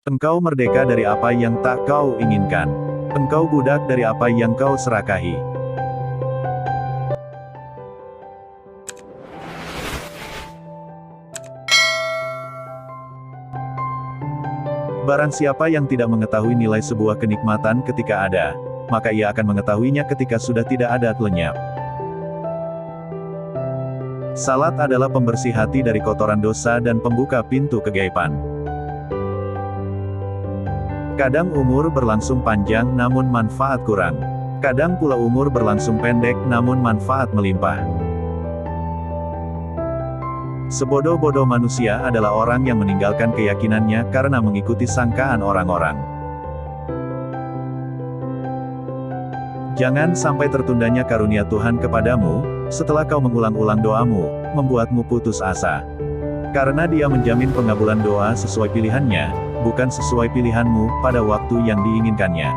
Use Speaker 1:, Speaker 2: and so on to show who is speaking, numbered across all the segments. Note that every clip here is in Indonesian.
Speaker 1: Engkau merdeka dari apa yang tak kau inginkan. Engkau budak dari apa yang kau serakahi. Barang siapa yang tidak mengetahui nilai sebuah kenikmatan ketika ada, maka ia akan mengetahuinya ketika sudah tidak ada lenyap. Salat adalah pembersih hati dari kotoran dosa dan pembuka pintu kegaiban. Kadang umur berlangsung panjang namun manfaat kurang. Kadang pula umur berlangsung pendek namun manfaat melimpah. Sebodoh-bodoh manusia adalah orang yang meninggalkan keyakinannya karena mengikuti sangkaan orang-orang. Jangan sampai tertundanya karunia Tuhan kepadamu, setelah kau mengulang-ulang doamu, membuatmu putus asa. Karena Dia menjamin pengabulan doa sesuai pilihannya, bukan sesuai pilihanmu, pada waktu yang diinginkannya.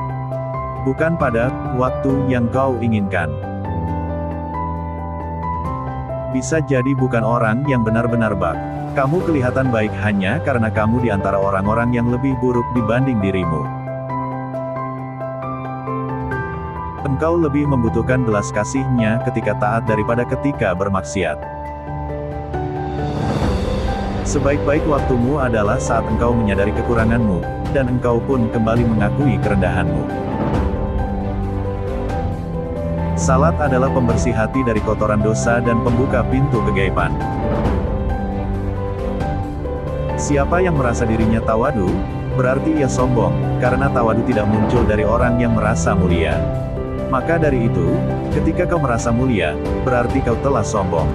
Speaker 1: Bukan pada waktu yang kau inginkan. Bisa jadi bukan orang yang benar-benar baik. Kamu kelihatan baik hanya karena kamu di antara orang-orang yang lebih buruk dibanding dirimu. Engkau lebih membutuhkan belas kasih-Nya ketika taat daripada ketika bermaksiat. Sebaik-baik waktumu adalah saat engkau menyadari kekuranganmu, dan engkau pun kembali mengakui kerendahanmu. Salat adalah pembersih hati dari kotoran dosa dan pembuka pintu kegaiban. Siapa yang merasa dirinya tawadu, berarti ia sombong, karena tawadu tidak muncul dari orang yang merasa mulia. Maka dari itu, ketika kau merasa mulia, berarti kau telah sombong.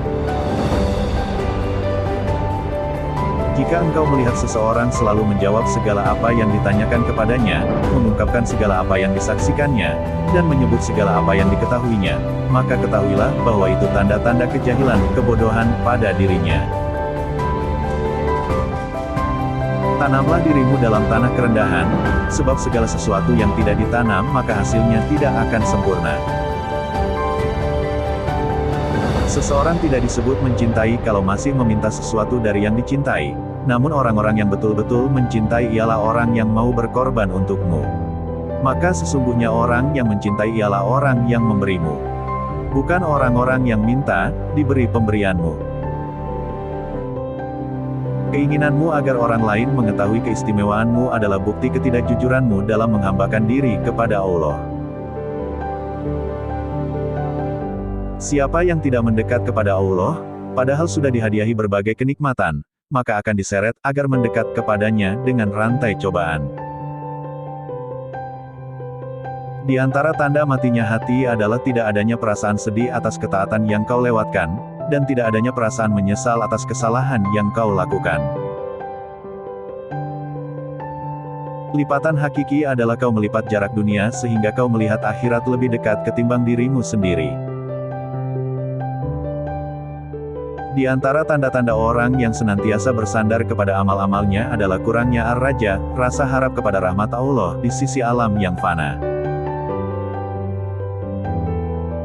Speaker 1: Jika engkau melihat seseorang selalu menjawab segala apa yang ditanyakan kepadanya, mengungkapkan segala apa yang disaksikannya, dan menyebut segala apa yang diketahuinya, maka ketahuilah bahwa itu tanda-tanda kejahilan, kebodohan pada dirinya. Tanamlah dirimu dalam tanah kerendahan, sebab segala sesuatu yang tidak ditanam maka hasilnya tidak akan sempurna. Seseorang tidak disebut mencintai kalau masih meminta sesuatu dari yang dicintai, namun orang-orang yang betul-betul mencintai ialah orang yang mau berkorban untukmu. Maka sesungguhnya orang yang mencintai ialah orang yang memberimu. Bukan orang-orang yang minta, diberi pemberianmu. Keinginanmu agar orang lain mengetahui keistimewaanmu adalah bukti ketidakjujuranmu dalam menghambakan diri kepada Allah. Siapa yang tidak mendekat kepada Allah, padahal sudah dihadiahi berbagai kenikmatan, maka akan diseret agar mendekat kepadanya dengan rantai cobaan. Di antara tanda matinya hati adalah tidak adanya perasaan sedih atas ketaatan yang kau lewatkan, dan tidak adanya perasaan menyesal atas kesalahan yang kau lakukan. Lipatan hakiki adalah kau melipat jarak dunia sehingga kau melihat akhirat lebih dekat ketimbang dirimu sendiri. Di antara tanda-tanda orang yang senantiasa bersandar kepada amal-amalnya adalah kurangnya ar-raja, rasa harap kepada rahmat Allah di sisi alam yang fana.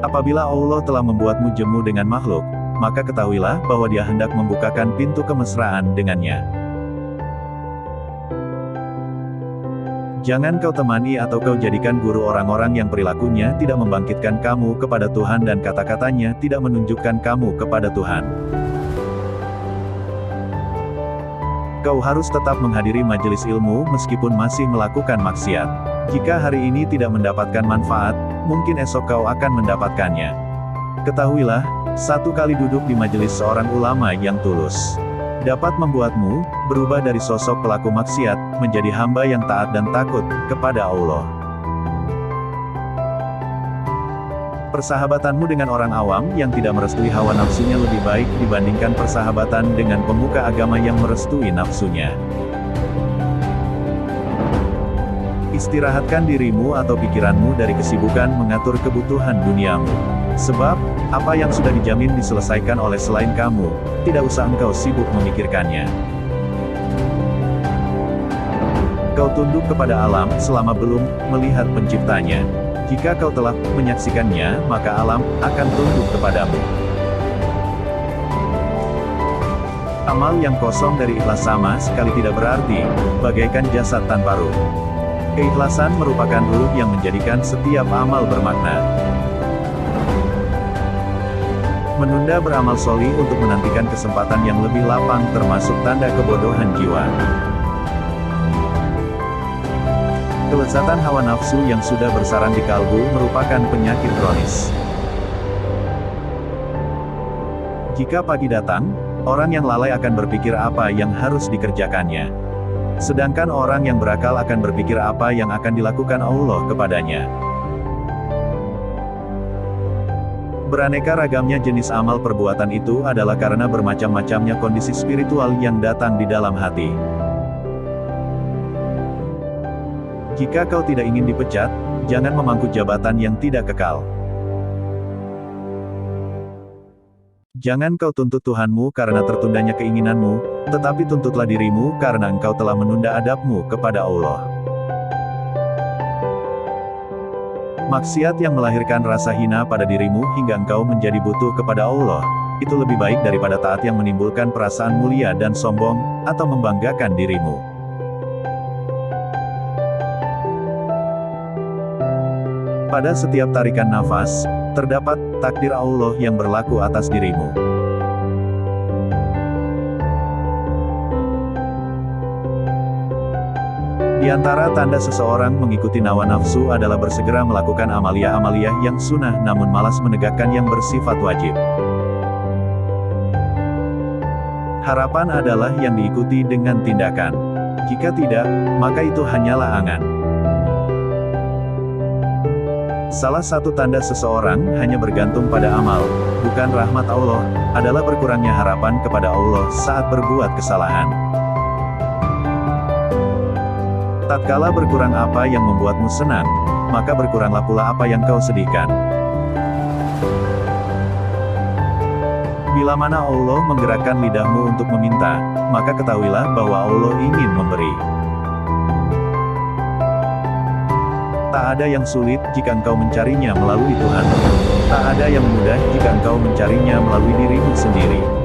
Speaker 1: Apabila Allah telah membuatmu jemu dengan makhluk, maka ketahuilah bahwa Dia hendak membukakan pintu kemesraan dengannya. Jangan kau temani atau kau jadikan guru orang-orang yang perilakunya tidak membangkitkan kamu kepada Tuhan dan kata-katanya tidak menunjukkan kamu kepada Tuhan. Kau harus tetap menghadiri majelis ilmu meskipun masih melakukan maksiat. Jika hari ini tidak mendapatkan manfaat, mungkin esok kau akan mendapatkannya. Ketahuilah, satu kali duduk di majelis seorang ulama yang tulus dapat membuatmu berubah dari sosok pelaku maksiat menjadi hamba yang taat dan takut kepada Allah. Persahabatanmu dengan orang awam yang tidak merestui hawa nafsunya lebih baik dibandingkan persahabatan dengan pemuka agama yang merestui nafsunya. Istirahatkan dirimu atau pikiranmu dari kesibukan mengatur kebutuhan duniamu. Sebab, apa yang sudah dijamin diselesaikan oleh selain kamu, tidak usah engkau sibuk memikirkannya. Kau tunduk kepada alam selama belum melihat penciptanya. Jika kau telah menyaksikannya, maka alam akan tunduk kepadamu. Amal yang kosong dari ikhlas sama sekali tidak berarti, bagaikan jasad tanpa ruh. Keikhlasan merupakan ruh yang menjadikan setiap amal bermakna. Menunda beramal solih untuk menantikan kesempatan yang lebih lapang termasuk tanda kebodohan jiwa. Kelezatan hawa nafsu yang sudah bersarang di kalbu merupakan penyakit kronis. Jika pagi datang, orang yang lalai akan berpikir apa yang harus dikerjakannya. Sedangkan orang yang berakal akan berpikir apa yang akan dilakukan Allah kepadanya. Beraneka ragamnya jenis amal perbuatan itu adalah karena bermacam-macamnya kondisi spiritual yang datang di dalam hati. Jika kau tidak ingin dipecat, jangan memangku jabatan yang tidak kekal. Jangan kau tuntut Tuhanmu karena tertundanya keinginanmu, tetapi tuntutlah dirimu karena engkau telah menunda adabmu kepada Allah. Maksiat yang melahirkan rasa hina pada dirimu hingga engkau menjadi butuh kepada Allah, itu lebih baik daripada taat yang menimbulkan perasaan mulia dan sombong, atau membanggakan dirimu. Pada setiap tarikan nafas, terdapat takdir Allah yang berlaku atas dirimu. Di antara tanda seseorang mengikuti hawa nafsu adalah bersegera melakukan amalia-amalia yang sunnah namun malas menegakkan yang bersifat wajib. Harapan adalah yang diikuti dengan tindakan. Jika tidak, maka itu hanyalah angan. Salah satu tanda seseorang hanya bergantung pada amal, bukan rahmat Allah, adalah berkurangnya harapan kepada Allah saat berbuat kesalahan. Tatkala berkurang apa yang membuatmu senang, maka berkuranglah pula apa yang kau sedihkan. Bila mana Allah menggerakkan lidahmu untuk meminta, maka ketahuilah bahwa Allah ingin memberi. Tak ada yang sulit jika engkau mencarinya melalui Tuhan. Tak ada yang mudah jika engkau mencarinya melalui dirimu sendiri.